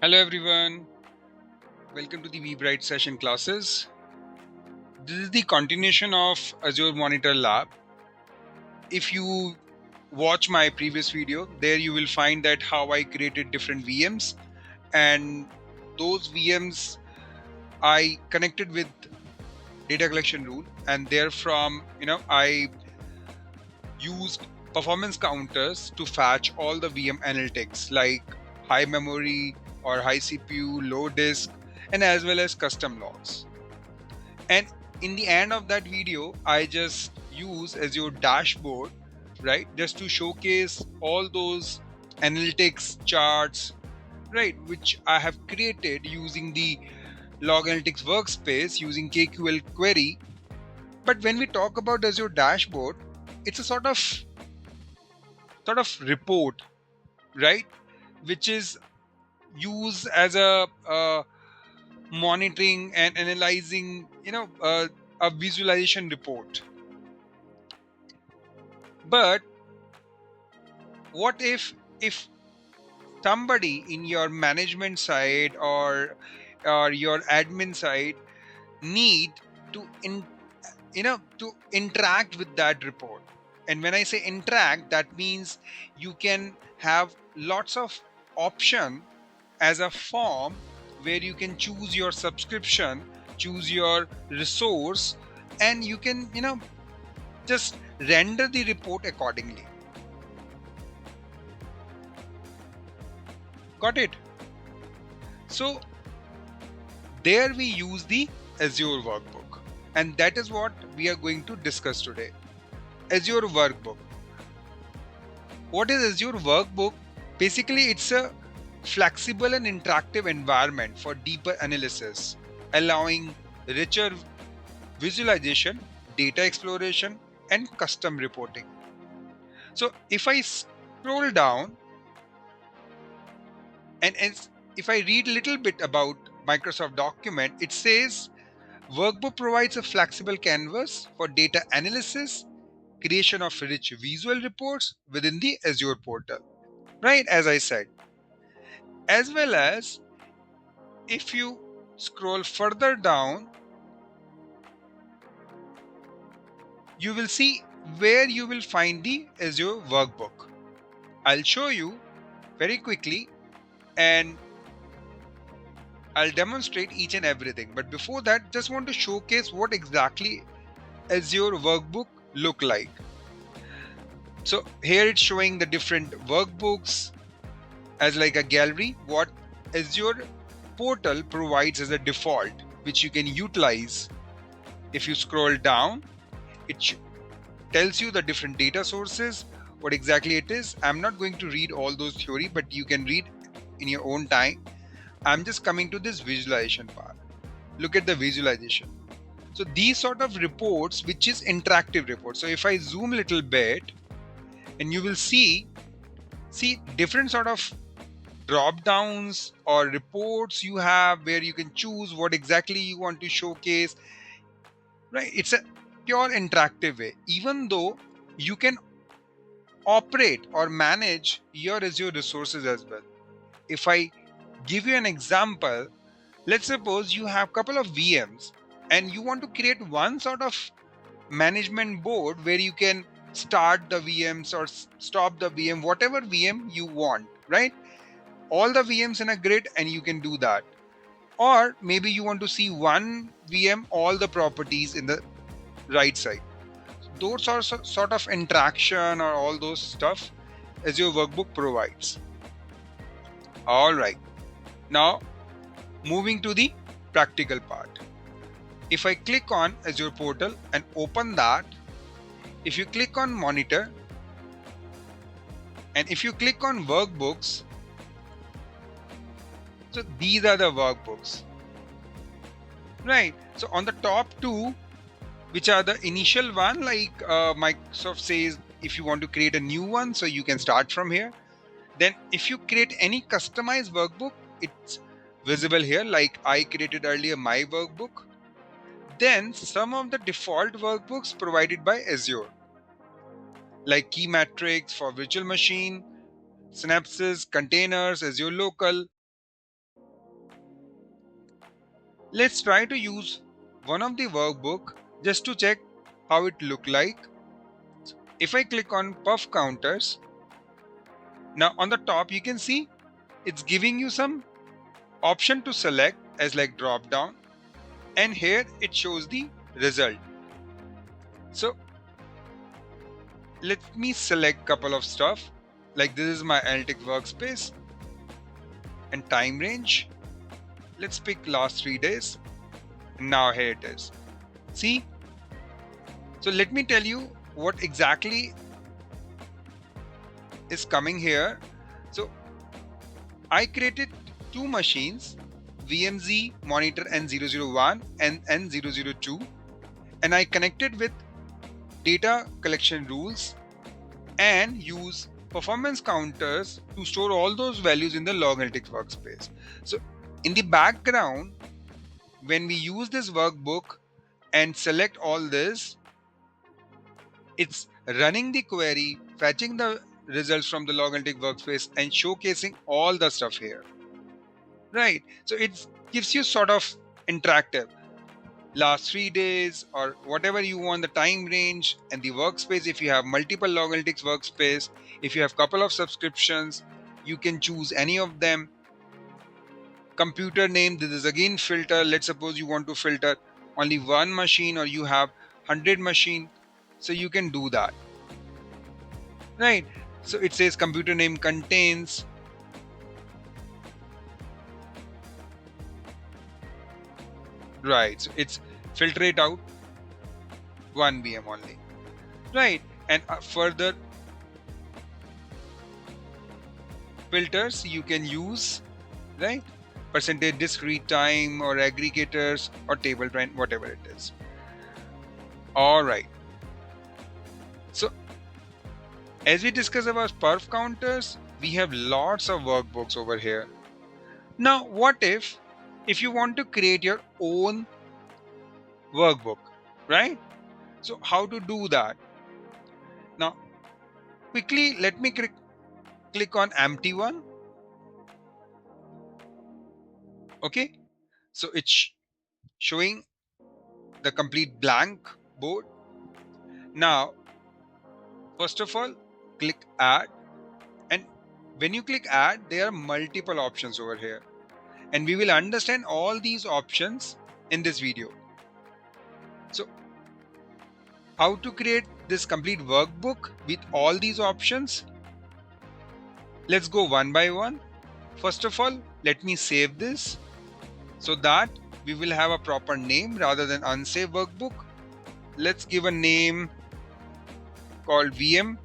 Hello everyone, welcome to the VBright session classes. This is the continuation of Azure Monitor Lab. If you watch my previous video, there you will find that how I created different VMs, and those VMs I connected with data collection rule, and therefrom I used performance counters to fetch all the VM analytics like high memory or high CPU, low disk, and as well as custom logs. And in the end of that video, I just use Azure dashboard, right? Just to showcase all those analytics charts, right? Which I have created using the log analytics workspace using KQL query. But when we talk about Azure dashboard, it's a sort of report, right? Which is used as a monitoring and analyzing, a visualization report. But what if somebody in your management side or your admin side need to to interact with that report? And when I say interact, that means you can have lots of option as a form where you can choose your subscription, choose your resource, and you can just render the report accordingly. Got it? So there we use the Azure Workbook, and that is what we are going to discuss today. Azure Workbook. What is Azure Workbook? Basically, it's a flexible and interactive environment for deeper analysis, allowing richer visualization, data exploration, and custom reporting. So if I scroll down and if I read a little bit about Microsoft document, it says Workbook provides a flexible canvas for data analysis, creation of rich visual reports within the Azure portal, right? As I said, as well as if you scroll further down, you will see where you will find the Azure Workbook. I'll show you very quickly and I'll demonstrate each and everything. But before that, just want to showcase what exactly Azure Workbook look like. So here it's showing the different workbooks as like a gallery, what Azure portal provides as a default, which you can utilize. If you scroll down, it tells you the different data sources, what exactly it is. I'm not going to read all those theory, but you can read in your own time. I'm just coming to this visualization part. Look at the visualization. So these sort of reports, which is interactive reports. So if I zoom a little bit, and you will see different sort of drop downs or reports you have where you can choose what exactly you want to showcase, right? It's a pure interactive way, even though you can operate or manage your Azure resources as well. If I give you an example, let's suppose you have a couple of VMs and you want to create one sort of management board where you can start the VMs or stop the VM, whatever VM you want, right? All the VMs in a grid, and you can do that. Or maybe you want to see one VM, all the properties in the right side. Those are sort of interaction or all those stuff Azure Workbook provides. All right. Now, moving to the practical part. If I click on Azure portal and open that, if you click on monitor and if you click on workbooks, so these are the workbooks, right? So on the top two, which are the initial one, like Microsoft says, if you want to create a new one, so you can start from here. Then if you create any customized workbook, it's visible here, like I created earlier my workbook. Then some of the default workbooks provided by Azure, like key metrics for virtual machine, synapses, containers, Azure local. Let's try to use one of the workbook just to check how it look like. If I click on perf counters, now on the top you can see it's giving you some option to select as like drop down, and here it shows the result. So let me select couple of stuff, like this is my analytic workspace and time range. Let's pick last 3 days. Now here it is. See? So let me tell you what exactly is coming here. So I created two machines, VMZ monitor N001 and N002, and I connected with data collection rules and use performance counters to store all those values in the log analytics workspace. So in the background, when we use this workbook and select all this, it's running the query, fetching the results from the log analytics workspace and showcasing all the stuff here. Right. So it gives you sort of interactive. Last 3 days or whatever you want, the time range and the workspace. If you have multiple log analytics workspace, if you have couple of subscriptions, you can choose any of them. Computer name, this is again filter. Let's suppose you want to filter only one machine or you have 100 machine, so you can do that. Right. So it says computer name contains, right, so it's filter it out one VM only, right? And further filters you can use, right? Percentage discrete time or aggregators or table trend, whatever it is. All right. So as we discuss about perf counters, we have lots of workbooks over here. Now what if you want to create your own workbook, right? So how to do that? Now quickly let me click on empty one. Okay, so it's showing the complete blank board. Now first of all, click add, and when you click add, there are multiple options over here, and we will understand all these options in this video. So how to create this complete workbook with all these options? Let's go one by one. First of all, let me save this so that we will have a proper name rather than unsaved workbook. Let's give a name called VM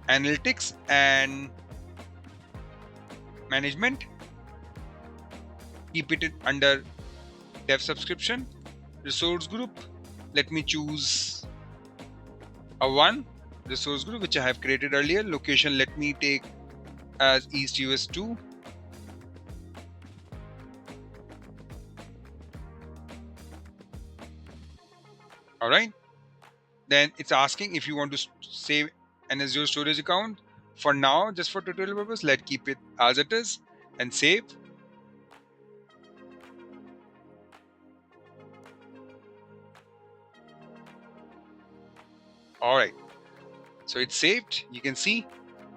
Analytics and Management. Keep it under dev subscription. Resource group, let me choose a one resource group which I have created earlier. Location, let me take as East US 2. All right. Then it's asking if you want to save an Azure storage account. For now, just for tutorial purpose, let's keep it as it is and save. All right. So it's saved. You can see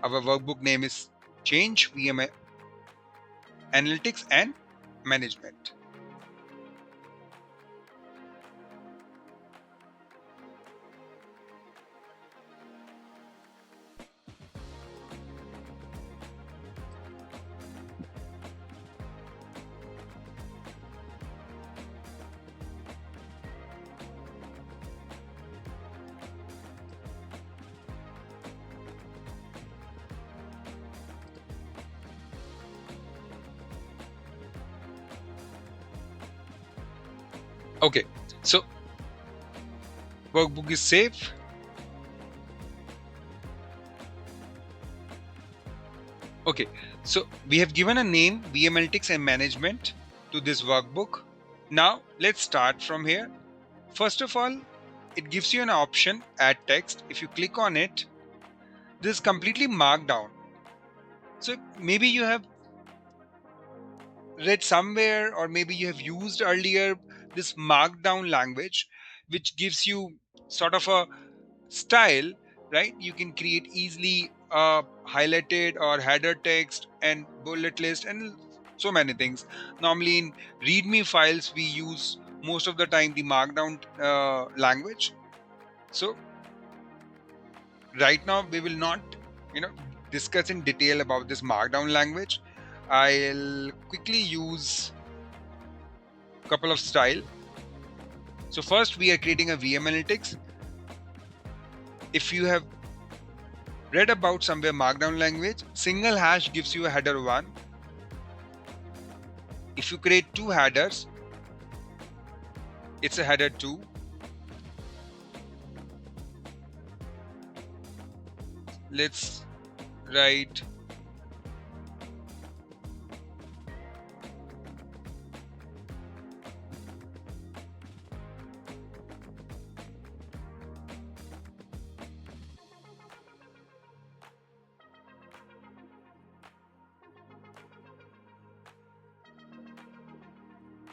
our workbook name is change VM Analytics and Management. Okay, so workbook is saved. Okay, so we have given a name VM Analytics and Management to this workbook. Now let's start from here. First of all, it gives you an option add text. If you click on it, this is completely marked down. So maybe you have read somewhere, or maybe you have used earlier, this markdown language, which gives you sort of a style, right? You can create easily highlighted or header text and bullet list and so many things. Normally in readme files we use most of the time the markdown language. So right now we will not discuss in detail about this markdown language. I'll quickly use a couple of style. So first we are creating a VM analytics. If you have read about somewhere markdown language, single hash gives you a header 1. If you create 2 headers, it's a header 2. Let's write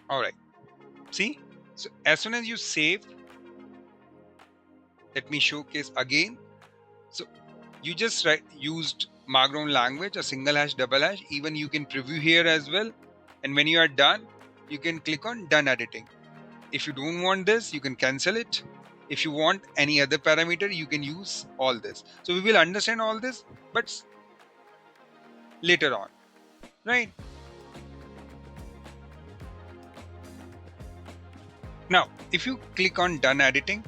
alright. See, so as soon as you save, let me showcase again. So you just used markdown language, a single hash, double hash. Even you can preview here as well, and when you are done you can click on done editing. If you don't want this, you can cancel it. If you want any other parameter, you can use all this. So we will understand all this, but later on, right? Now if you click on done editing,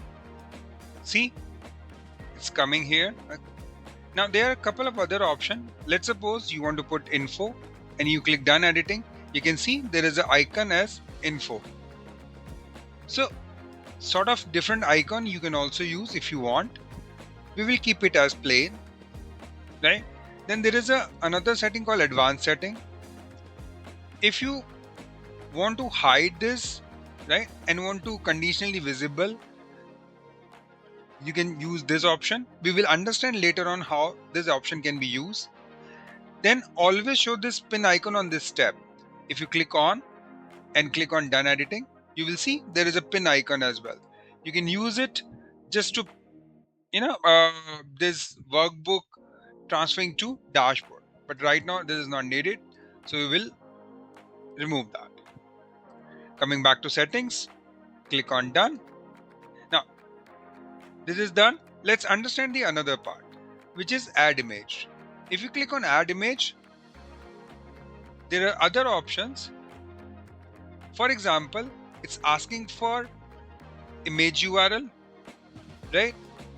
see, it's coming here. Now there are a couple of other options. Let's suppose you want to put info and you click done editing. You can see there is an icon as info. So sort of different icon you can also use if you want. We will keep it as plain, right? Then there is another setting called advanced setting. If you want to hide this, right, and want to conditionally visible, you can use this option. We will understand later on how this option can be used. Then always show this pin icon on this tab. If you click on and click on done editing, you will see there is a pin icon as well. You can use it just to this workbook transferring to dashboard, but right now this is not needed, so we will remove that. Coming back to settings, click on done. Now this is done. Let's understand the another part, which is add image. If you click on add image, there are other options. For example, it's asking for image URL, right?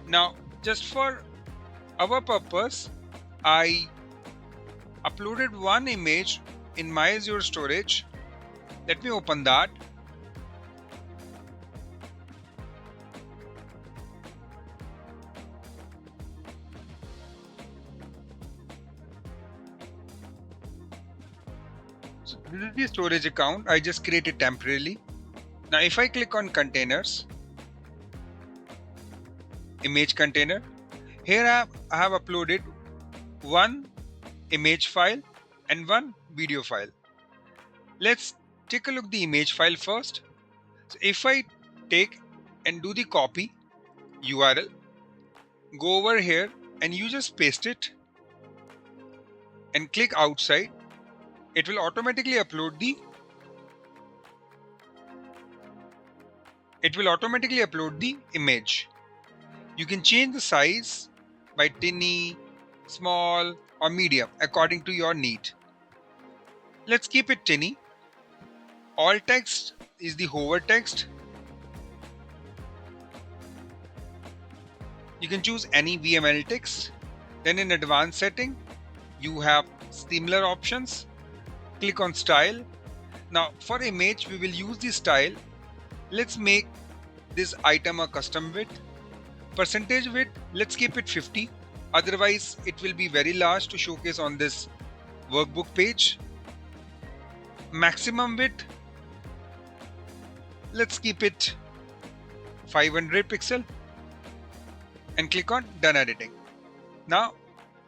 Now just for our purpose, I uploaded one image in my Azure storage. Let me open that. So this is the storage account I just created temporarily. Now if I click on containers, image container, here I have uploaded one image file and one video file. Let's take a look at the image file first. So if I take and do the copy URL, go over here and you just paste it and click outside, it will automatically upload the image. You can change the size by tiny, small or medium according to your need. Let's keep it tiny. All text is the hover text. You can choose any VM analytics. Then in advanced setting, you have similar options. Click on style. Now for image, we will use the style. Let's make this item a custom width. Percentage width, let's keep it 50. Otherwise, it will be very large to showcase on this workbook page. Maximum width, let's keep it 500 pixel and click on done editing. Now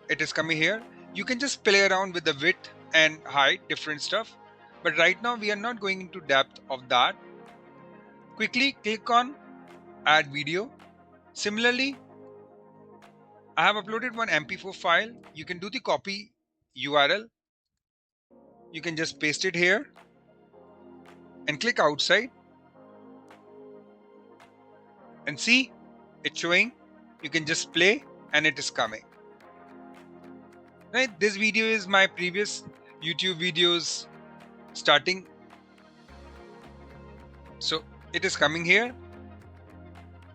it is coming here. You can just play around with the width and height, different stuff, But right now we are not going into depth of that. Quickly click on add video. Similarly, I have uploaded one MP4 file. You can do the copy URL. You can just paste it here and click outside and see it's showing. You can just play and it is coming. Right, this video is my previous YouTube videos starting. So it is coming here.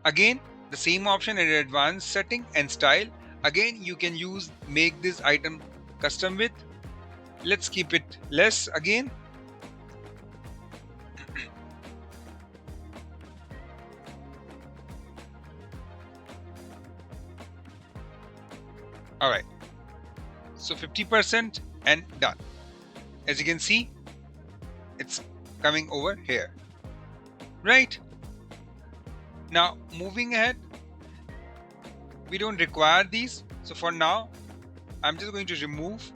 Again, the same option in advanced setting and style. Again, you can make this item custom width. Let's keep it less again. All right. So 50% and done. As you can see, it's coming over here. Right. Now moving ahead, we don't require these. So for now, I'm just going to remove.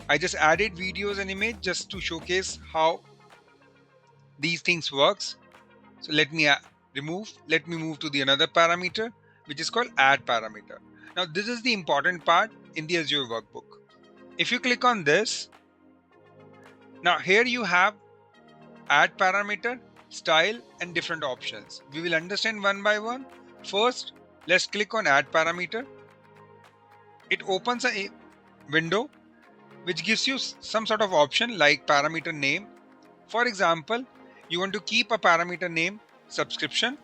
I just added videos and image just to showcase how these things works. So let me remove. Let me move to the another parameter, which is called add parameter. Now this is the important part in the Azure Workbook. If you click on this, now here you have add parameter, style and different options. We will understand one by one. First, let's click on add parameter. It opens a window which gives you some sort of option like parameter name. For example, you want to keep a parameter name subscription.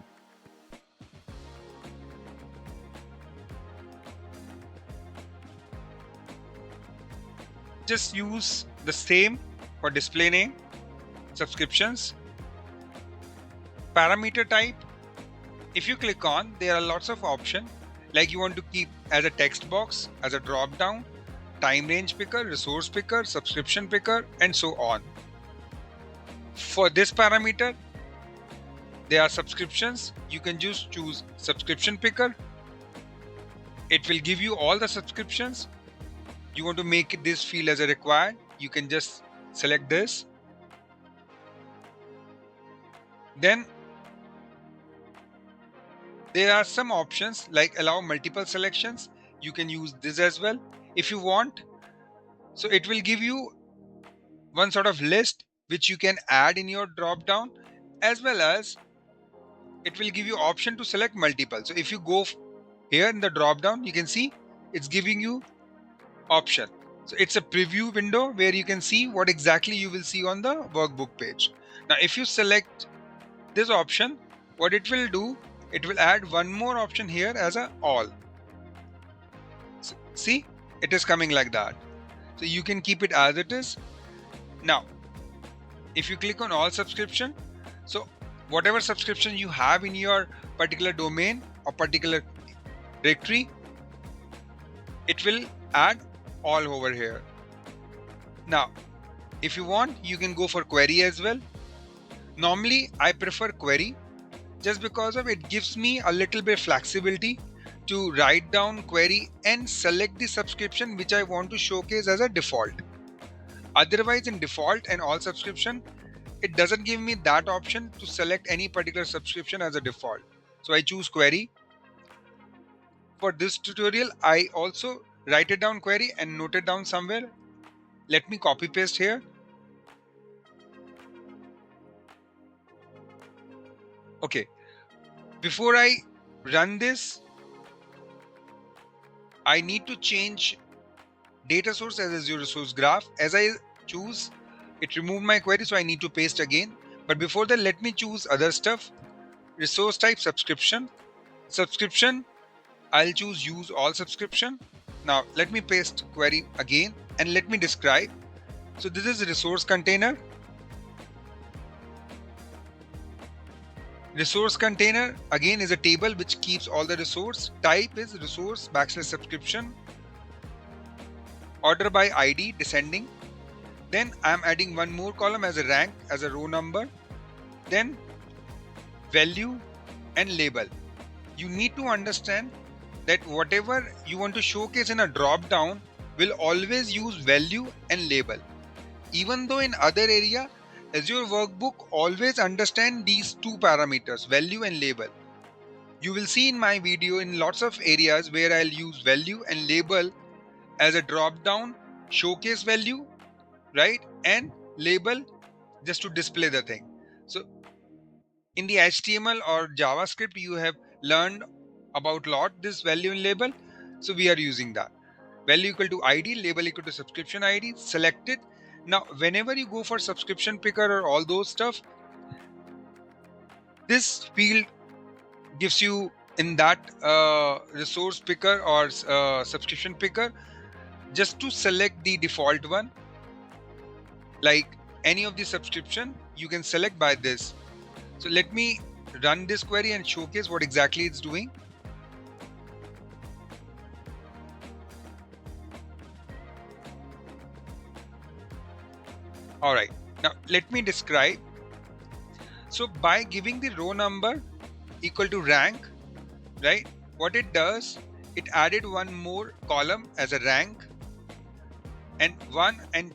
Just use the same for display name, subscriptions. Parameter type, if you click on, there are lots of options like you want to keep as a text box, as a drop down, time range picker, resource picker, subscription picker, and so on. For this parameter, there are subscriptions. You can just choose subscription picker. It will give you all the subscriptions. You want to make this field as a required, you can just select this. Then there are some options like allow multiple selections. You can use this as well if you want. So it will give you one sort of list which you can add in your drop down, as well as it will give you option to select multiple. So if you go here in the drop down, you can see it's giving you option. So it's a preview window where you can see what exactly you will see on the workbook page. Now if you select this option, what it will do, it will add one more option here as a all. So, see, it is coming like that. So you can keep it as it is. Now if you click on all subscription, so whatever subscription you have in your particular domain or particular directory, it will add all over here. Now if you want, you can go for query as well. Normally I prefer query just because of it gives me a little bit flexibility to write down query and select the subscription which I want to showcase as a default. Otherwise in default and all subscription, it doesn't give me that option to select any particular subscription as a default. So I choose query. For this tutorial, I also write it down query and note it down somewhere. Let me copy paste here. Okay, before I run this, I need to change data source as Azure resource graph. As I choose, it removed my query, so I need to paste again. But before that, let me choose other stuff. Resource type subscription. Subscription, I'll choose use all subscription. Now let me paste query again and let me describe. So this is a resource container. Resource container again is a table which keeps all the resource. Type is resource / subscription. Order by ID descending. Then I am adding one more column as a rank, as a row number. Then value and label. You need to understand that whatever you want to showcase in a drop down will always use value and label. Even though in other area, Azure Workbook always understand these two parameters, value and label. You will see in my video in lots of areas where I'll use value and label as a drop down, showcase value, right? And label just to display the thing. So in the HTML or JavaScript, you have learned about lot this value and label. So we are using that. Value equal to ID, label equal to subscription ID, select it. Now, whenever you go for subscription picker or all those stuff, this field gives you in that resource picker or subscription picker just to select the default one. Like any of the subscription, you can select by this. So let me run this query and showcase what exactly it's doing. All right, now let me describe. So by giving the row number equal to rank, right, what it does, it added one more column as a rank and 1 and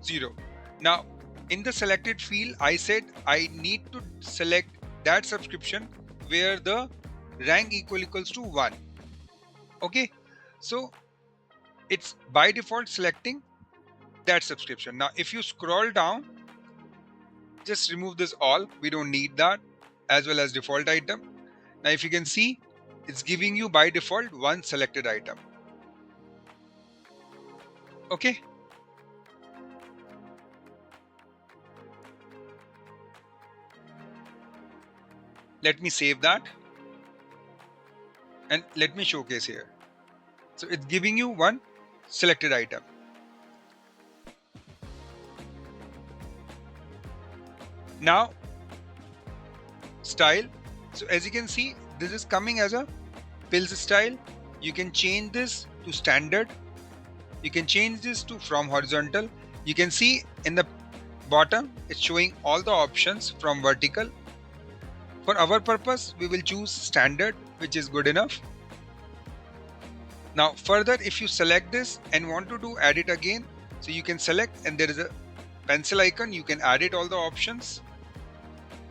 0. Now in the selected field, I said I need to select that subscription where the rank equals to 1. Okay, so it's by default selecting that subscription. Now if you scroll down, just remove this all, we don't need that, as well as default item. Now if you can see, it's giving you by default one selected item. Okay, let me save that and let me showcase here. So it's giving you one selected item. Now style, so as you can see, this is coming as a pills style. You can change this to standard, you can change this to from horizontal. You can see in the bottom it's showing all the options from vertical. For our purpose, we will choose standard, which is good enough. Now further, if you select this and want to do edit again, so you can select and there is a pencil icon, you can edit all the options.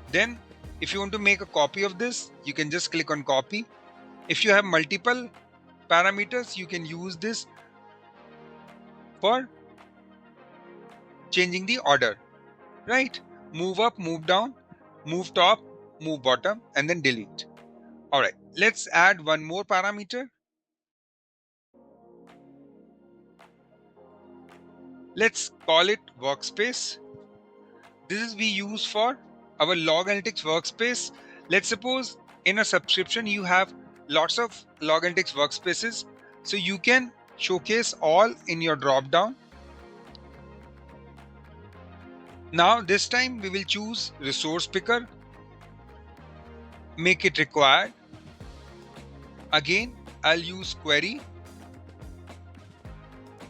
Then if you want to make a copy of this, you can just click on copy. If you have multiple parameters, you can use this for changing the order, right? Move up, move down, move top, move bottom, and then delete. All right, let's add one more parameter. Let's call it workspace. This is we use for our log analytics workspace. Let's suppose in a subscription you have lots of log analytics workspaces, so you can showcase all in your drop down. Now this time we will choose resource picker, make it required. Again I'll use query.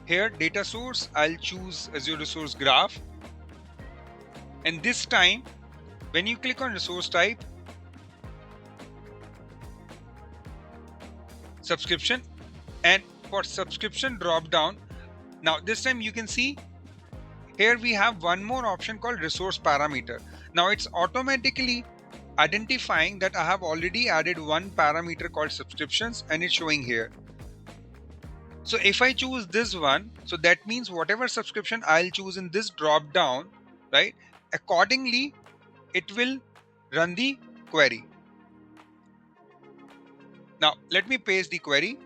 Here data source, I'll choose Azure Resource Graph. And this time when you click on resource type, subscription, and for subscription drop down, now this time you can see here we have one more option called resource parameter. Now it's automatically identifying that I have already added one parameter called subscriptions and it's showing here. So if I choose this one, so that means whatever subscription I'll choose in this drop down, right, accordingly it will run the query. Now let me paste the query.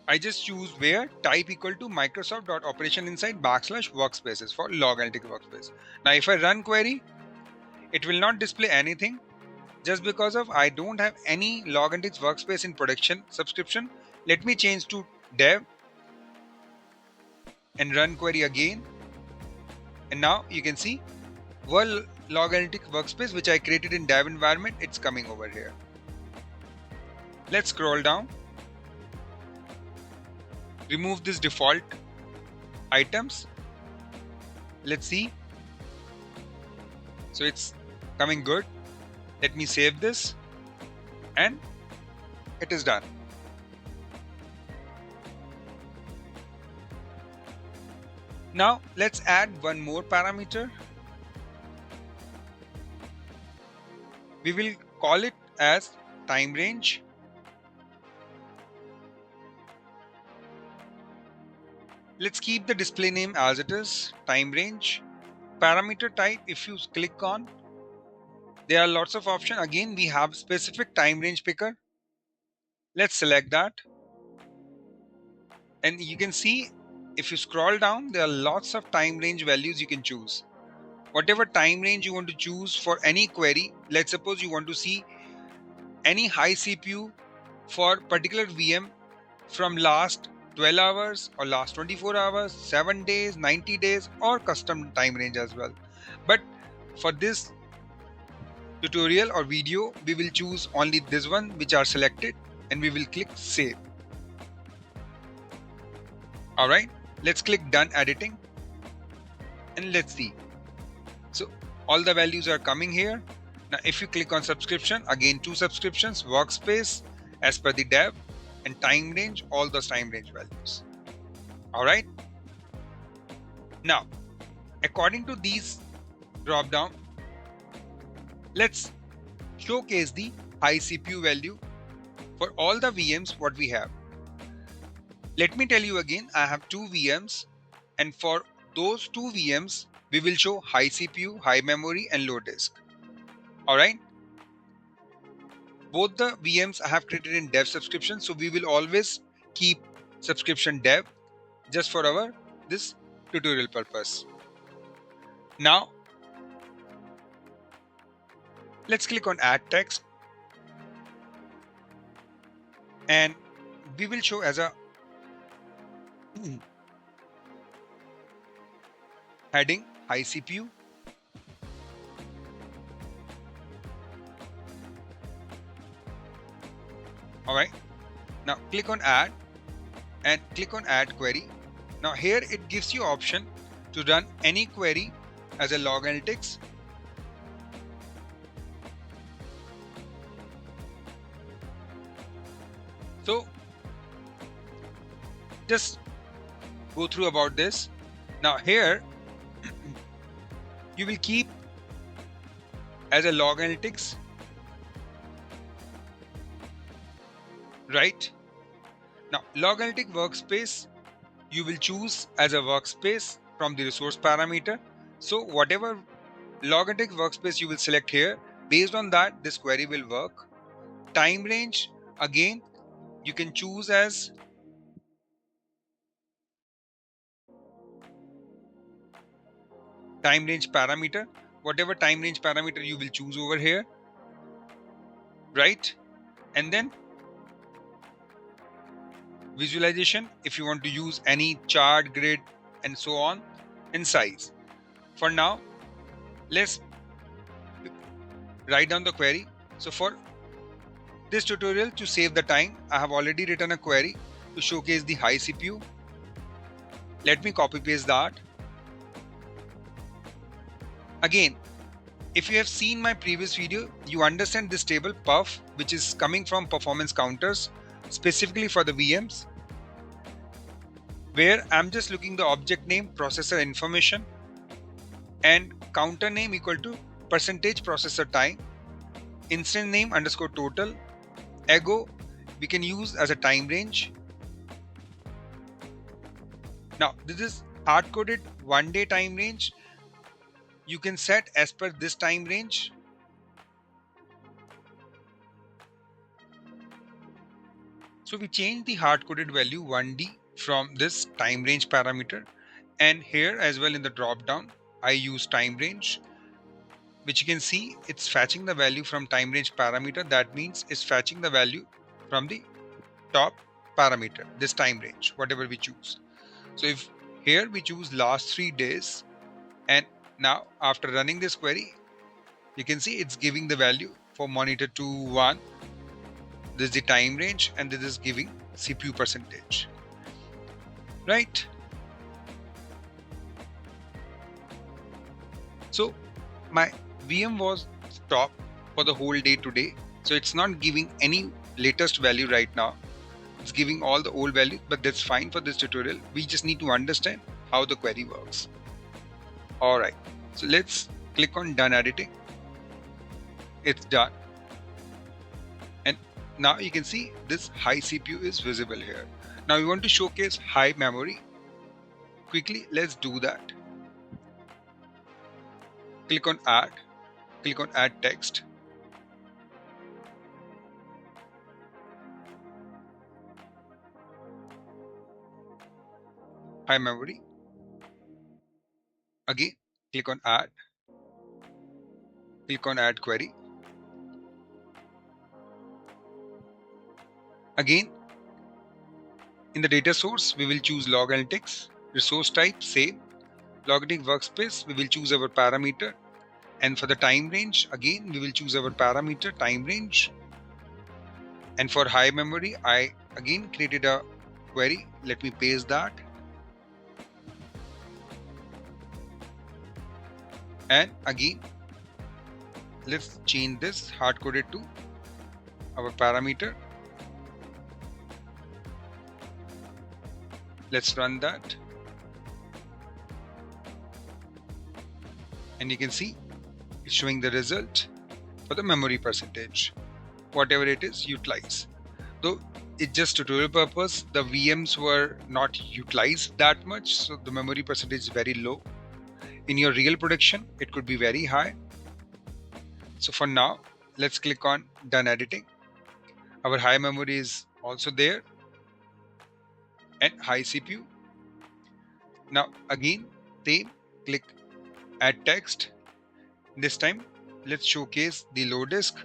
I just choose where type equal to Microsoft.operation inside \workspaces for log analytics workspace. Now if I run query, it will not display anything just because of I don't have any log analytics workspace in production subscription. Let me change to dev and run query again. And now you can see one log analytics workspace which I created in dev environment, it's coming over here. Let's scroll down. Remove this default items. Let's see. So it's coming good. Let me save this and it is done. Now let's add one more parameter. We will call it as time range. Let's keep the display name as it is, time range. Parameter type, if you click on, there are lots of options. Again, we have specific time range picker. Let's select that. And you can see if you scroll down, there are lots of time range values you can choose. Whatever time range you want to choose for any query, let's suppose you want to see any high CPU for particular VM from last 12 hours or last 24 hours, 7 days, 90 days, or custom time range as well. But for this tutorial or video, we will choose only this one which are selected and we will click save. Alright, let's click done editing and let's see. So all the values are coming here. Now if you click on subscription, again 2 subscriptions, workspace as per the dev, and time range, all those time range values. Alright. Now, according to these drop down, let's showcase the high CPU value for all the VMs what we have. Let me tell you again, I have 2 VMs, and for those 2 VMs, we will show high CPU, high memory, and low disk. Alright. Both the VMs I have created in dev subscription, so we will always keep subscription dev just for our this tutorial purpose. Now let's click on add text and we will show as a heading high CPU. Alright, now click on add and click on add query. Now here it gives you option to run any query as a log analytics. So just go through about this. Now here you will keep as a log analytics, right? Now log analytic workspace you will choose as a workspace from the resource parameter. So whatever log analytic workspace you will select here, based on that this query will work. Time range, again you can choose as time range parameter, whatever time range parameter you will choose over here, right? And then visualization, if you want to use any chart, grid, and so on, and size. For now, let's write down the query. So for this tutorial, to save the time, I have already written a query to showcase the high CPU. Let me copy paste that. Again, if you have seen my previous video, you understand this table perf, which is coming from performance counters specifically for the VMs, where I'm just looking the object name, processor information, and counter name equal to percentage processor time, instance name underscore total, ego we can use as a time range. Now this is hard coded 1 day time range. You can set as per this time range. So we change the hard coded value 1D from this time range parameter, and here as well in the drop down I use time range, which you can see it's fetching the value from time range parameter. That means it's fetching the value from the top parameter, this time range, whatever we choose. So if here we choose last 3 days, and now after running this query, you can see it's giving the value for monitor 2.1. This is the time range and this is giving CPU percentage, right? So my VM was stopped for the whole day today, so it's not giving any latest value right now. It's giving all the old values, but that's fine for this tutorial. We just need to understand how the query works. Alright, so let's click on done editing. It's done. And now you can see this high CPU is visible here. Now we want to showcase high memory. Quickly, let's do that. Click on add. Click on add text. High memory. Again, click on add. Click on add query. Again, in the data source, we will choose log analytics. Resource type, same. Logic workspace, we will choose our parameter. And for the time range, again, we will choose our parameter time range. And for high memory, I again created a query. Let me paste that. And again, let's change this hard coded to our parameter. Let's run that. And you can see it's showing the result for the memory percentage. Whatever it is, utilize. Though it's just tutorial purpose, the VMs were not utilized that much, so the memory percentage is very low. In your real production, it could be very high. So for now, let's click on done editing. Our high memory is also there and high CPU. Now again, same, click add text. This time, let's showcase the low disk.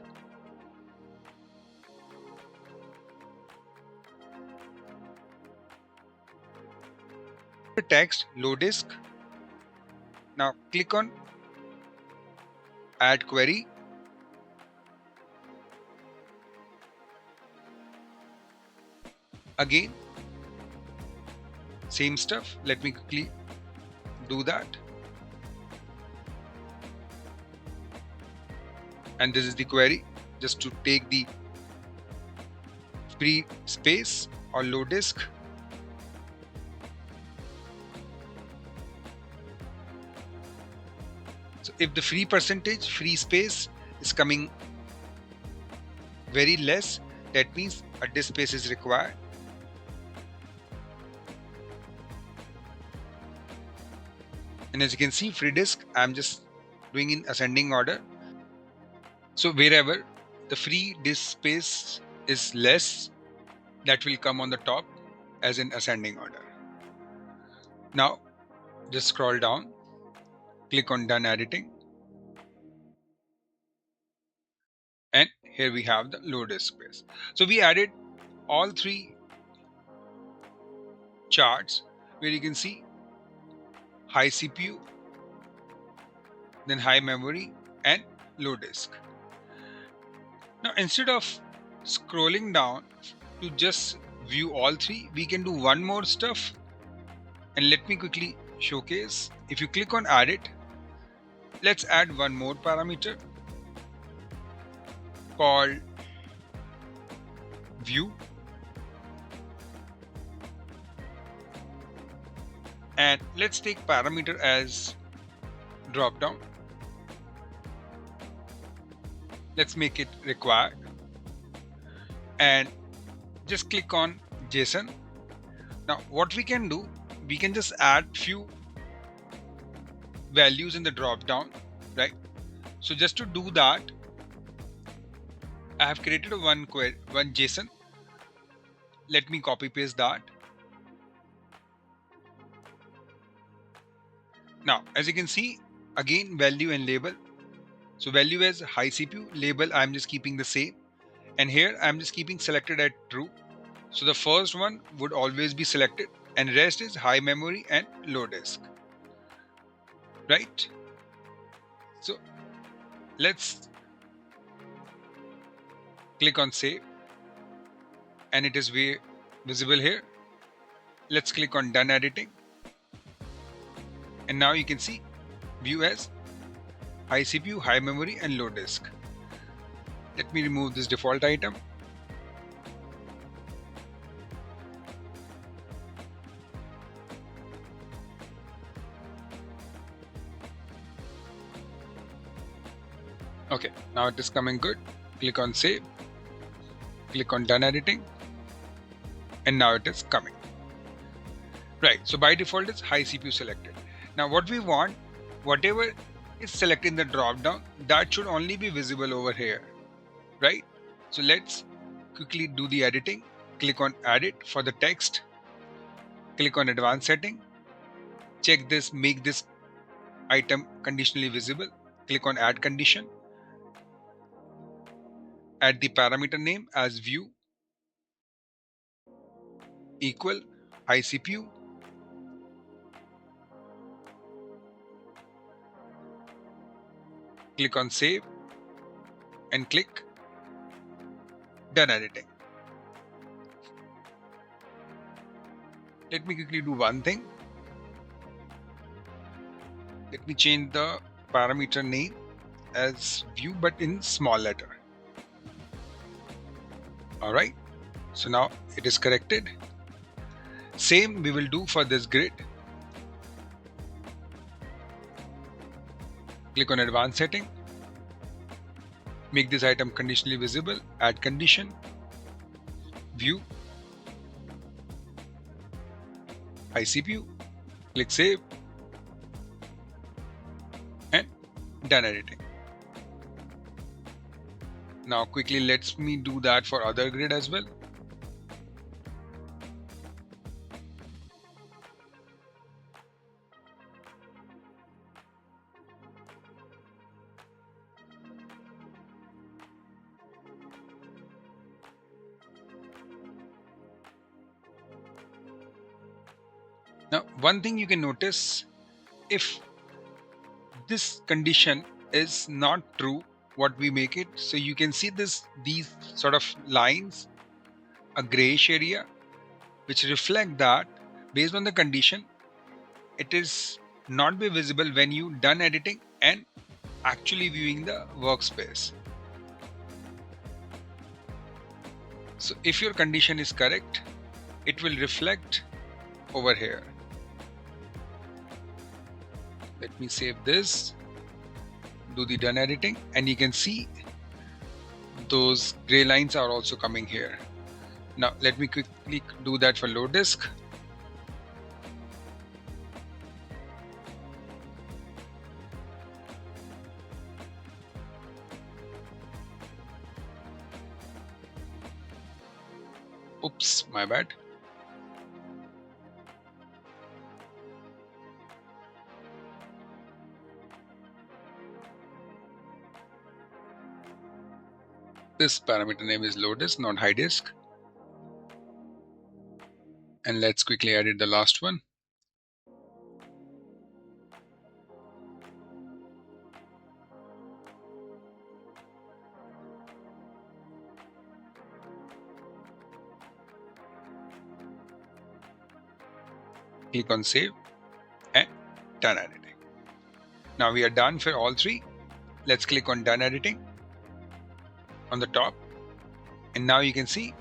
The text low disk. Now click on add query. Again, same stuff. Let me quickly do that. And this is the query, just to take the free space or low disk. So if the free space is coming very less, that means a disk space is required. And as you can see, free disk, I'm just doing in ascending order. So wherever the free disk space is less, that will come on the top as in ascending order. Now just scroll down, click on done editing. And here we have the low disk space. So we added all three charts where you can see high CPU, then high memory and low disk. Now instead of scrolling down to just view all three, we can do one more stuff. And let me quickly showcase. If you click on add it, let's add one more parameter called view. And let's take parameter as drop down. Let's make it required. And just click on JSON. Now what we can do, we can just add few values in the drop down, right? So just to do that, I have created one JSON. Let me copy paste that. Now as you can see, again value and label. So value is high CPU, label I'm just keeping the same, and here I'm just keeping selected at true. So the first one would always be selected and rest is high memory and low disk, right? So let's click on save and it is visible here. Let's click on done editing and now you can see view as high CPU, high memory and low disk. Let me remove this default item. Okay, now it is coming good. Click on save, click on done editing, and now it is coming. Right, so by default it's high CPU selected. Now what we want, whatever is selected in the drop down, that should only be visible over here, right? So let's quickly do the editing. Click on edit for the text, click on advanced setting, check this, make this item conditionally visible, click on add condition, add the parameter name as view equal high CPU, click on save and click done editing. Let me quickly do one thing. Let me change the parameter name as view but in small letter. Alright, so now it is corrected. Same we will do for this grid. Click on advanced setting, make this item conditionally visible, add condition, view, high CPU, click save and done editing. Now quickly let me do that for other grid as well. Now one thing you can notice, if this condition is not true, what we make it, so you can see these sort of lines, a grayish area, which reflect that based on the condition it is not be visible when you done editing and actually viewing the workspace. So if your condition is correct, it will reflect over here. Let me save this, do the done editing, and you can see those gray lines are also coming here. Now let me quickly do that for load disk. Oops, my bad. This parameter name is load disk, not high disk. And let's quickly edit the last one. Click on save and done editing. Now we are done for all three. Let's click on done editing on the top, and now you can see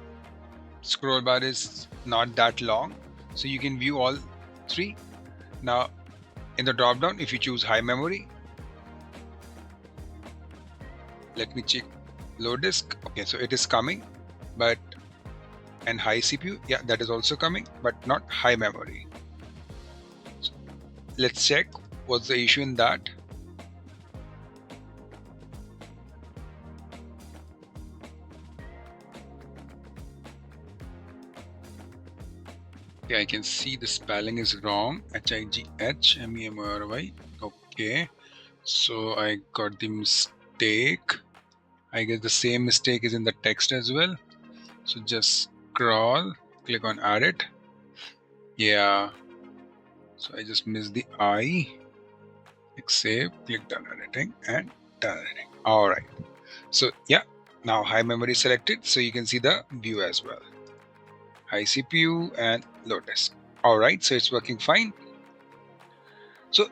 scroll bar is not that long, so you can view all three. Now in the drop down, if you choose high memory, let me check load disk. Okay, so it is coming, but and high CPU, yeah, that is also coming, but not high memory. So let's check what's the issue in that. Okay, I can see the spelling is wrong. HIGHMEMORY. Okay, so I got the mistake. I guess the same mistake is in the text as well. So just scroll, click on edit. Yeah, so I just missed the I. Click save, click done editing and done editing. All right, so yeah, now high memory selected, so you can see the view as well. High CPU and low disk. All right, so it's working fine. So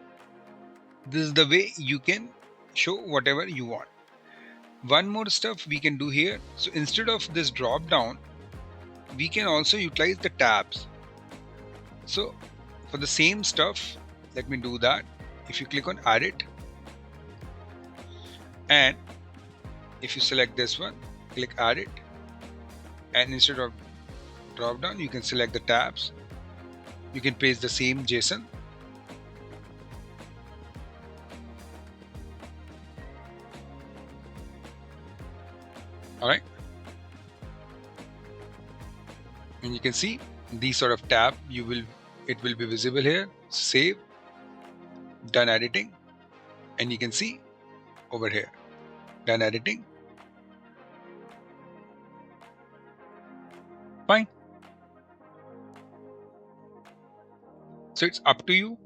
this is the way you can show whatever you want. One more stuff we can do here. So instead of this drop down, we can also utilize the tabs. So for the same stuff, let me do that. If you click on edit and if you select this one, click add it, and instead of drop down you can select the tabs. You can paste the same JSON. Alright, and you can see these sort of tab it will be visible here. Save, done editing, and you can see over here, done editing. Fine. So it's up to you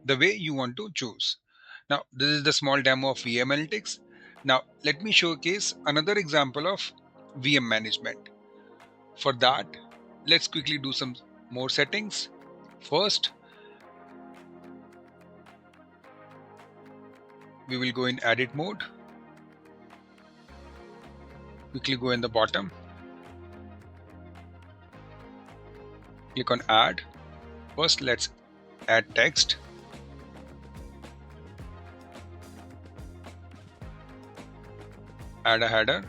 the way you want to choose. Now this is the small demo of VM analytics. Now let me showcase another example of VM management. For that, let's quickly do some more settings. First, we will go in edit mode. Quickly go in the bottom, click on add. First, let's add text. Add a header.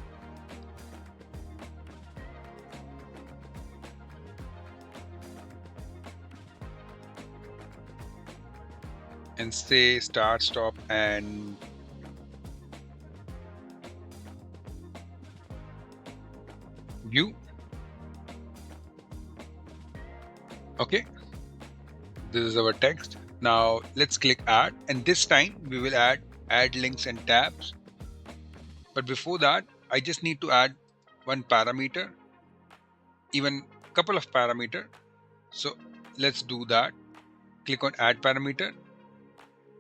And say start, stop, and view. Okay, this is our text. Now let's click add, and this time we will add links and tabs. But before that, I just need to add one parameter, even couple of parameter. So let's do that. Click on add parameter.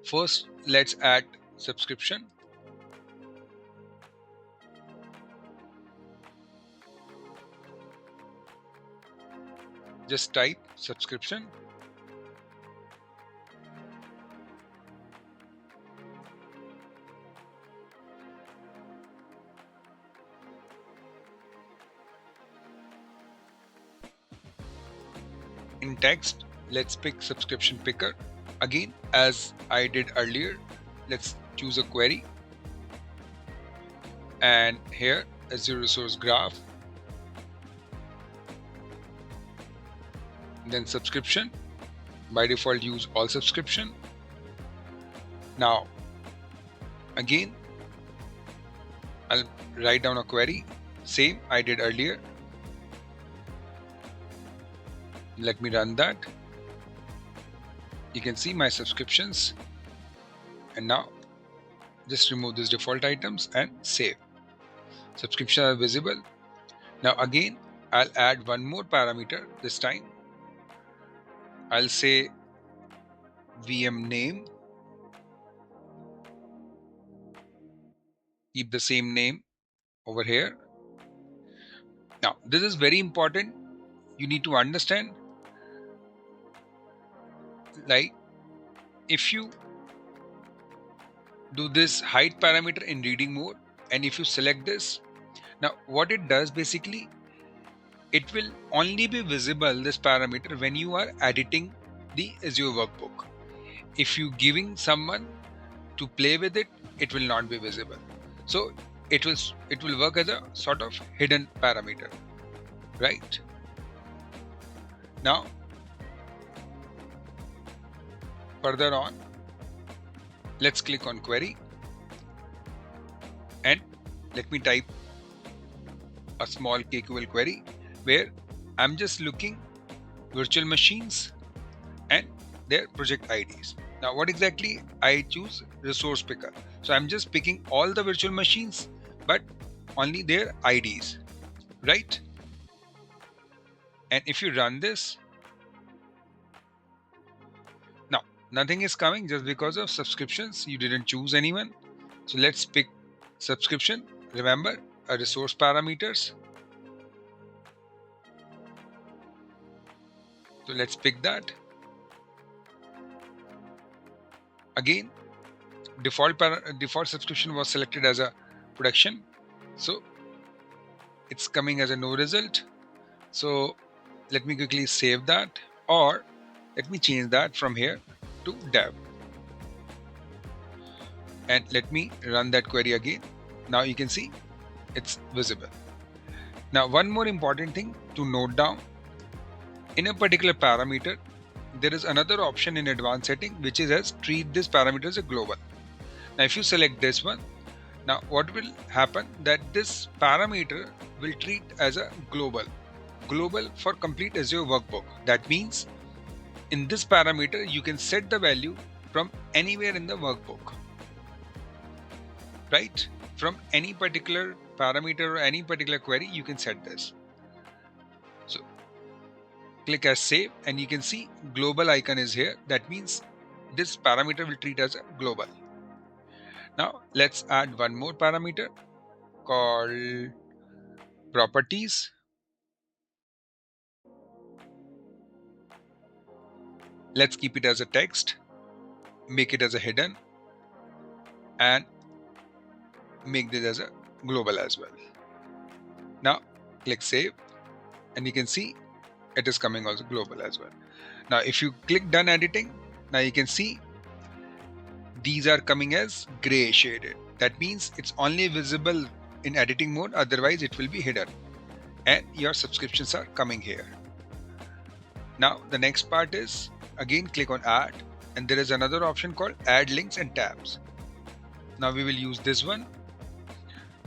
First, let's add subscription. Just type subscription. In text, let's pick subscription picker. Again, as I did earlier, let's choose a query. And here, Azure resource graph. Then subscription. By default, use all subscription. Now, again, I'll write down a query. Same I did earlier. Let me run that. You can see my subscriptions. And now just remove these default items and save. Subscriptions are visible. Now again, I'll add one more parameter. This time I'll say VM name. Keep the same name over here. Now this is very important. You need to understand, like if you do this height parameter in reading mode, and if you select this, now what it does basically, it will only be visible, this parameter, when you are editing the Azure Workbook. If you giving someone to play with it, it will not be visible. So it will work as a sort of hidden parameter, right? Now further on, let's click on query, and let me type a small KQL query where I'm just looking virtual machines and their project IDs. Now what exactly I choose? Resource picker. So I'm just picking all the virtual machines, but only their IDs, right? And if you run this, now nothing is coming just because of subscriptions. You didn't choose anyone. So let's pick subscription. Remember, a resource parameters. So let's pick that. Again, default subscription was selected as a production, so it's coming as a no result. So let me quickly save that, or let me change that from here to dev, and let me run that query again. Now you can see it's visible. Now, one more important thing to note down, in a particular parameter, there is another option in advanced setting which is as treat this parameter as a global. Now, if you select this one, now what will happen that this parameter will treat as a global for complete Azure Workbook. That means in this parameter, you can set the value from anywhere in the workbook, right? From any particular parameter or any particular query, you can set this. So click as save and you can see global icon is here. That means this parameter will treat as a global. Now let's add one more parameter called properties. Let's keep it as a text, make it as a hidden, and make this as a global as well. Now click save and you can see it is coming also global as well. Now if you click done editing, now you can see these are coming as gray shaded. That means it's only visible in editing mode, otherwise it will be hidden, and your subscriptions are coming here. Now the next part is, again click on add, and there is another option called add links and tabs. Now we will use this one.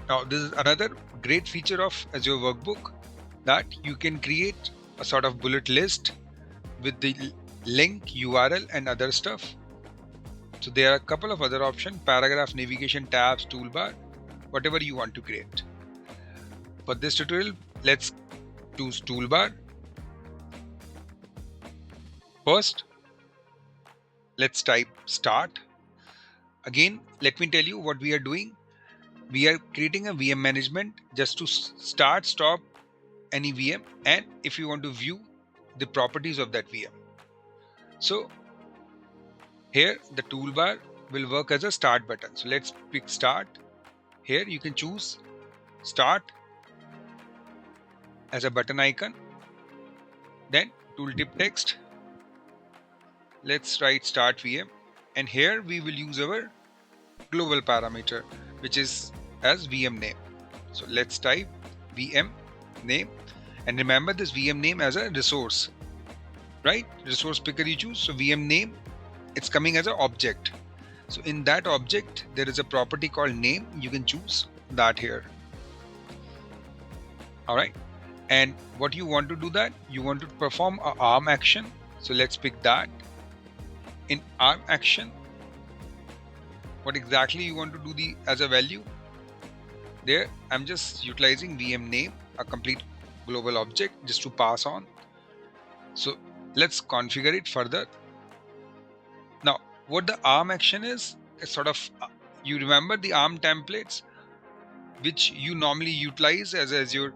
Now this is another great feature of Azure Workbook, that you can create a sort of bullet list with the link, URL and other stuff. So there are a couple of other options: paragraph, navigation, tabs, toolbar, whatever you want to create. For this tutorial, let's choose toolbar. First, let's type start. Again, let me tell you what we are doing. We are creating a VM management just to start, stop any VM, and if you want to view the properties of that VM. So here the toolbar will work as a start button. So let's pick start. Here you can choose start as a button icon. Then tooltip text. Let's write start VM, and here we will use our global parameter which is as VM name. So let's type VM name, and remember this VM name as a resource, right? Resource picker you choose. So VM name, it's coming as an object. So in that object there is a property called name. You can choose that here. All right, and what you want to do, that you want to perform a ARM action. So let's pick that. In ARM action, what exactly you want to do as a value? There I'm just utilizing VM name, a complete global object, just to pass on. So let's configure it further. Now what the ARM action is sort of, you remember the ARM templates which you normally utilize as your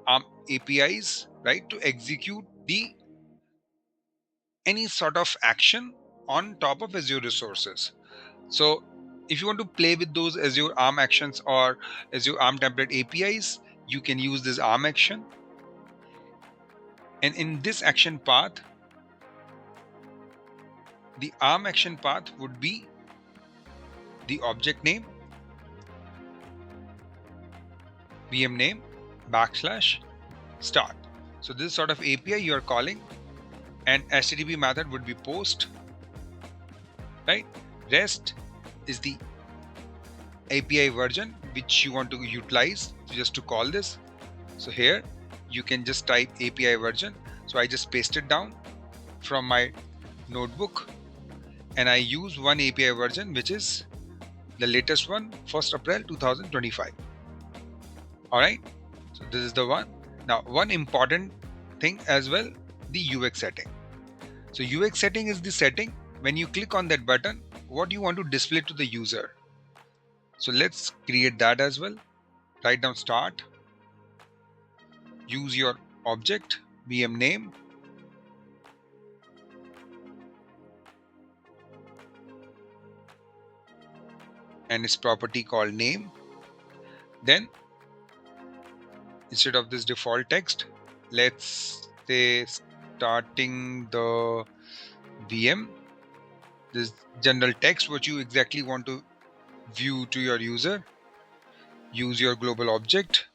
ARM APIs, right, to execute any sort of action on top of Azure resources. So if you want to play with those Azure ARM actions or Azure ARM template APIs, you can use this ARM action. And in this action path, the ARM action path would be the object name, VM name, /start. So this sort of API you are calling, and HTTP method would be post, right? REST is the API version which you want to utilize just to call this. So here you can just type API version. So I just paste it down from my notebook, and I use one API version which is the latest one, 1st April 2025. All right, so this is the one. Now one important thing as well, the UX setting. So UX setting is the setting when you click on that button, what you want to display to the user. So let's create that as well. Write down start, use your object, VM name, and its property called name. Then instead of this default text, let's say starting the VM, this general text what you exactly want to view to your user. use your global object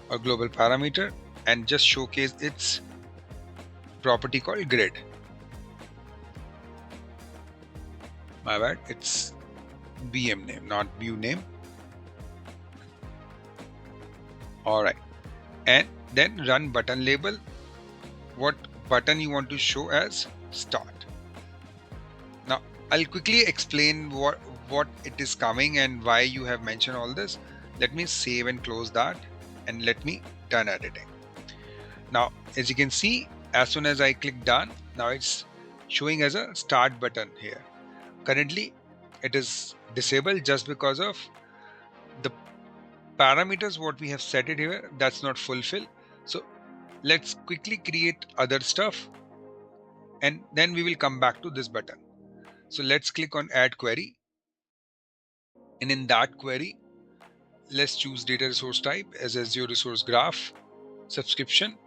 or global parameter and just showcase its property called grid. My bad, it's VM name, not view name. Alright, and then run button label. What button you want to show as start. Now I'll quickly explain what it is coming and why you have mentioned all this. Let me save and close that and let me done editing. Now as you can see, as soon as I click done, now it's showing as a start button here. Currently it is disabled just because of the parameters what we have set it here, that's not fulfilled. So let's quickly create other stuff and then we will come back to this button. So let's click on add query, and in that query let's choose data resource type as Azure resource graph subscription.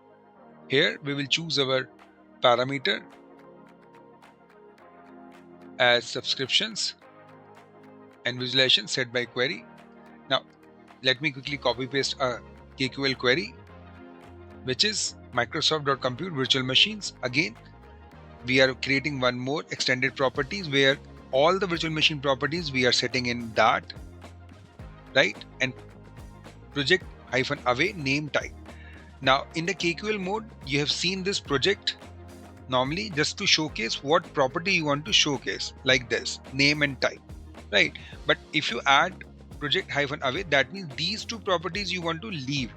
Here we will choose our parameter as subscriptions and visualization set by query. Now let me quickly copy paste a KQL query, which is Microsoft.compute virtual machines. Again, we are creating one more extended properties where all the virtual machine properties we are setting in that, right? And project -away name type. Now in the KQL mode, you have seen this project normally just to showcase what property you want to showcase, like this, name and type, right? But if you add project -away, that means these two properties you want to leave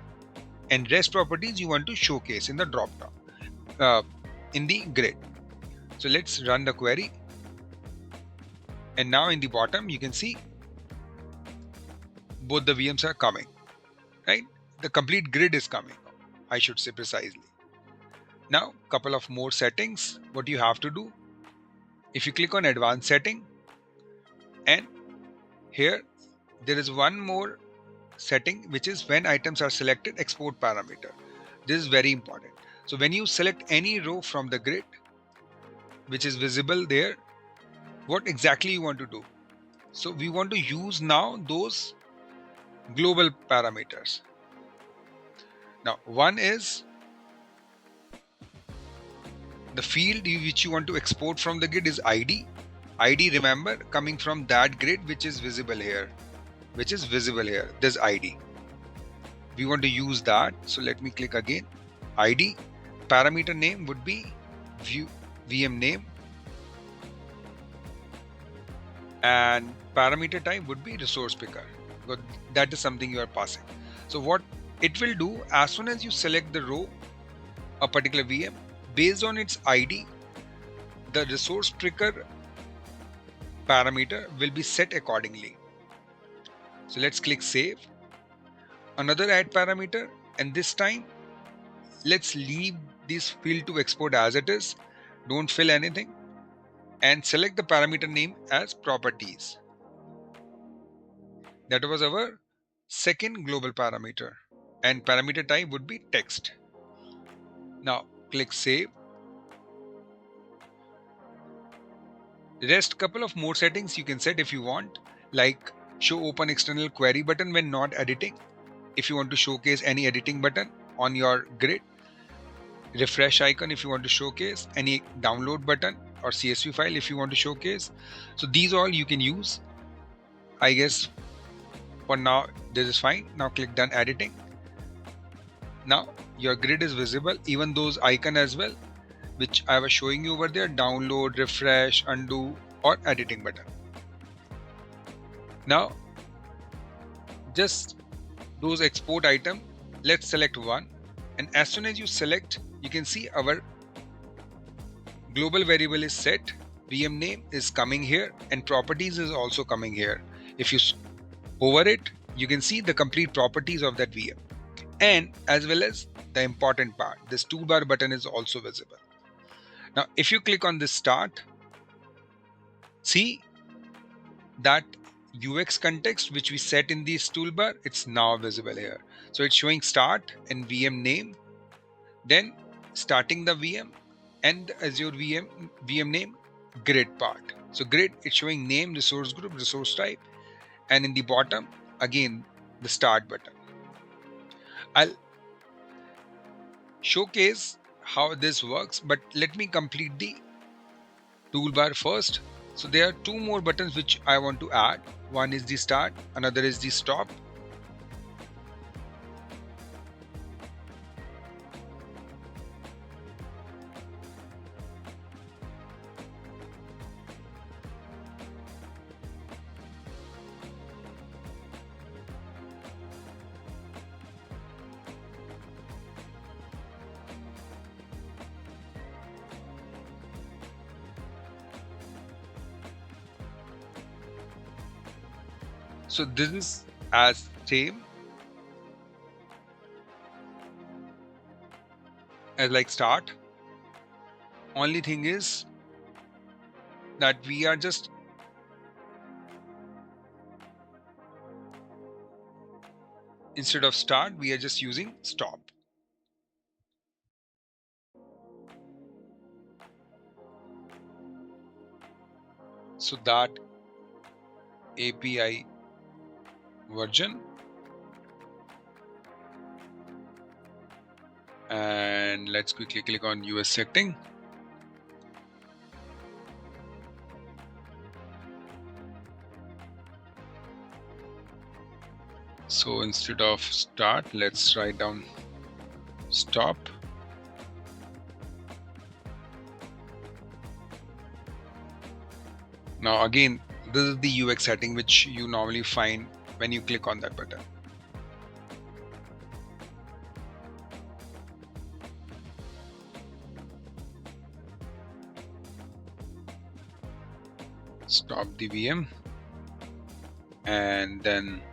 and rest properties you want to showcase in the drop down in the grid. So let's run the query, and now in the bottom you can see both the VMs are coming, right? The complete grid is coming, I should say precisely. Now couple of more settings. What you have to do, if you click on advanced setting, and here there is one more setting, which is when items are selected, export parameter. This is very important. So when you select any row from the grid which is visible there, what exactly you want to do? So we want to use now those global parameters. Now one is the field which you want to export from the grid is ID. ID, remember, coming from that grid which is visible here, this ID. We want to use that. So let me click again, ID. Parameter name would be VM name, and parameter type would be resource picker, because that is something you are passing. So what it will do, as soon as you select the row, a particular VM, based on its ID, the resource picker parameter will be set accordingly. So let's click save. Another add parameter, and this time let's leave this field to export as it is. Don't fill anything, and select the parameter name as properties. That was our second global parameter, and parameter type would be text. Now click save. Rest couple of more settings you can set if you want, like show open external query button when not editing, if you want to showcase any editing button on your grid. Refresh icon if you want to showcase any download button, or CSV file if you want to showcase. So these all you can use. I guess for now this is fine. Now click done editing. Now your grid is visible, even those icon as well, which I was showing you over there: download, refresh, undo, or editing button. Now just those export item, let's select one, and as soon as you select, you can see our global variable is set, VM name is coming here, and properties is also coming here. If you hover it, you can see the complete properties of that VM, and as well as the important part, this toolbar button is also visible. Now if you click on this start, see that UX context which we set in this toolbar, it's now visible here. So it's showing start and VM name, then starting the VM and the Azure VM name, grid part. So grid, it's showing name, resource group, resource type, and in the bottom again the start button. I'll showcase how this works, but let me complete the toolbar first. So there are two more buttons which I want to add. One is the start, another is the stop. So this is as same as like start. Only thing is that we are just instead of start, we are just using stop. So that API version, and let's quickly click on US setting. So instead of start, let's write down stop. Now again, this is the UX setting which you normally find when you click on that button. Stop the VM and then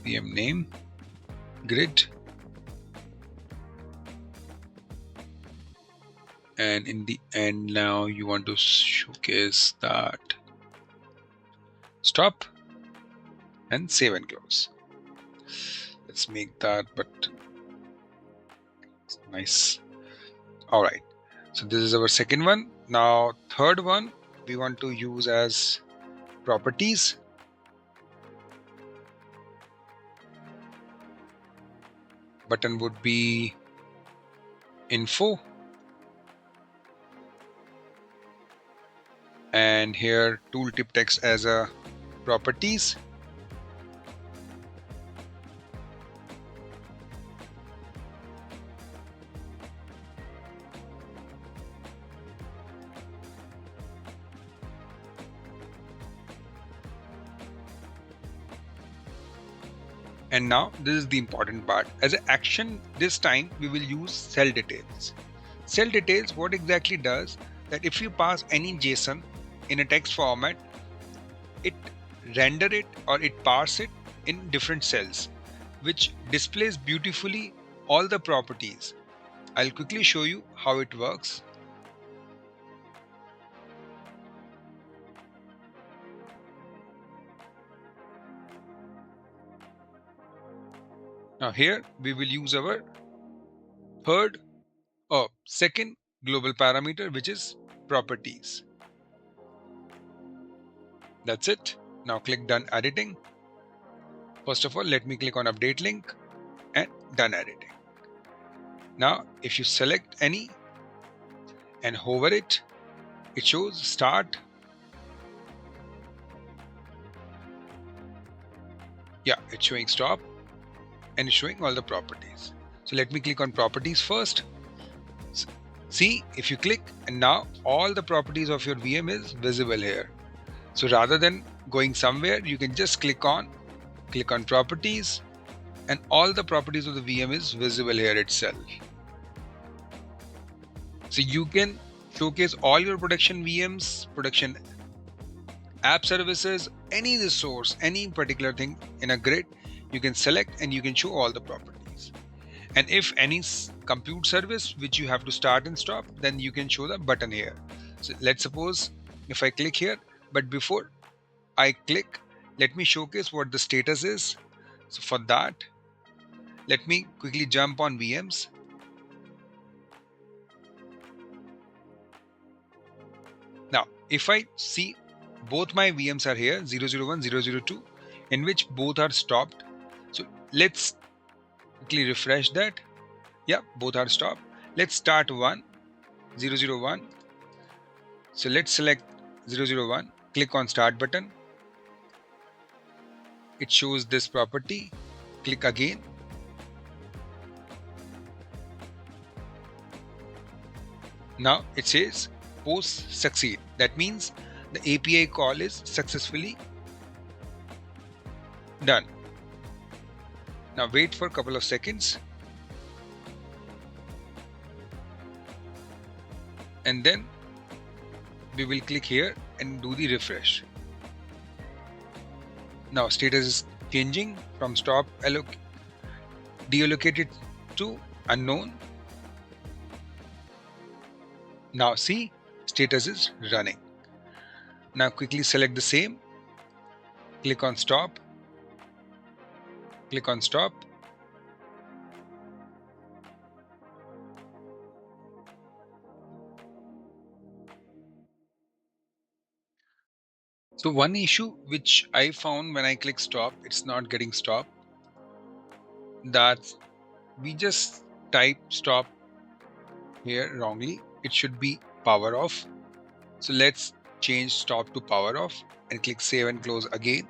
VM name, grid, and in the end now you want to showcase that stop and save and close. Let's make that but nice. All right, so this is our second one. Now third one we want to use as properties. Button would be info, and here tooltip text as a properties. And now this is the important part. As an action, this time we will use cell details. Cell details, what exactly does that if you pass any JSON in a text format, it render it or it parse it in different cells, which displays beautifully all the properties. I'll quickly show you how it works. Now here we will use our second global parameter, which is properties. That's it. Now click done editing. First of all, let me click on update link and done editing. Now if you select any and hover it, it shows start. Yeah, it's showing stop and it's showing all the properties. So let me click on properties first. See, if you click, and now all the properties of your VM is visible here. So rather than going somewhere, you can just click on properties, and all the properties of the VM is visible here itself. So you can showcase all your production VMs, production app services, any resource, any particular thing in a grid, you can select and you can show all the properties. And if any compute service which you have to start and stop, then you can show the button here. So let's suppose if I click here, but before I click, let me showcase what the status is. So for that, let me quickly jump on VMs. Now, if I see both my VMs are here, 001, 002, in which both are stopped. So let's quickly refresh that. Yeah, both are stopped. Let's start 001. So let's select 001, click on start button. It shows this property. Click again. Now it says post succeed. That means the API call is successfully done. Now wait for a couple of seconds. And then we will click here and do the refresh. Now status is changing from stop deallocated to unknown. Now see, status is running. Now quickly select the same, click on stop, click on stop. So one issue which I found when I click stop, it's not getting stop. That we just type stop here wrongly. It should be power off. So let's change stop to power off and click save and close again.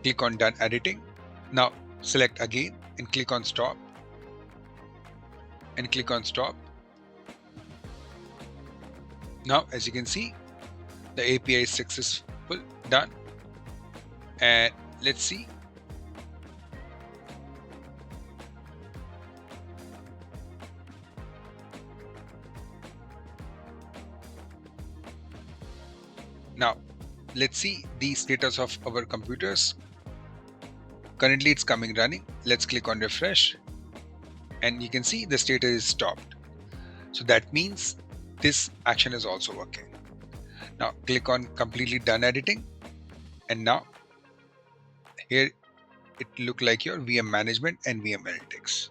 Click on done editing. Now select again and click on stop and click on stop. Now as you can see, the API is successful, done. And let's see. Now let's see the status of our computers. Currently it's coming running. Let's click on refresh and you can see the status is stopped. So that means this action is also working. Now click on completely done editing and now here it look like your VM management and VM analytics.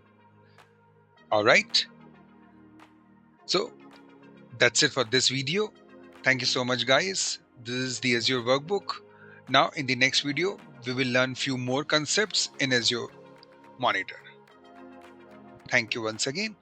All right. So that's it for this video. Thank you so much guys. This is the Azure Workbook. Now in the next video, we will learn few more concepts in Azure Monitor. Thank you once again.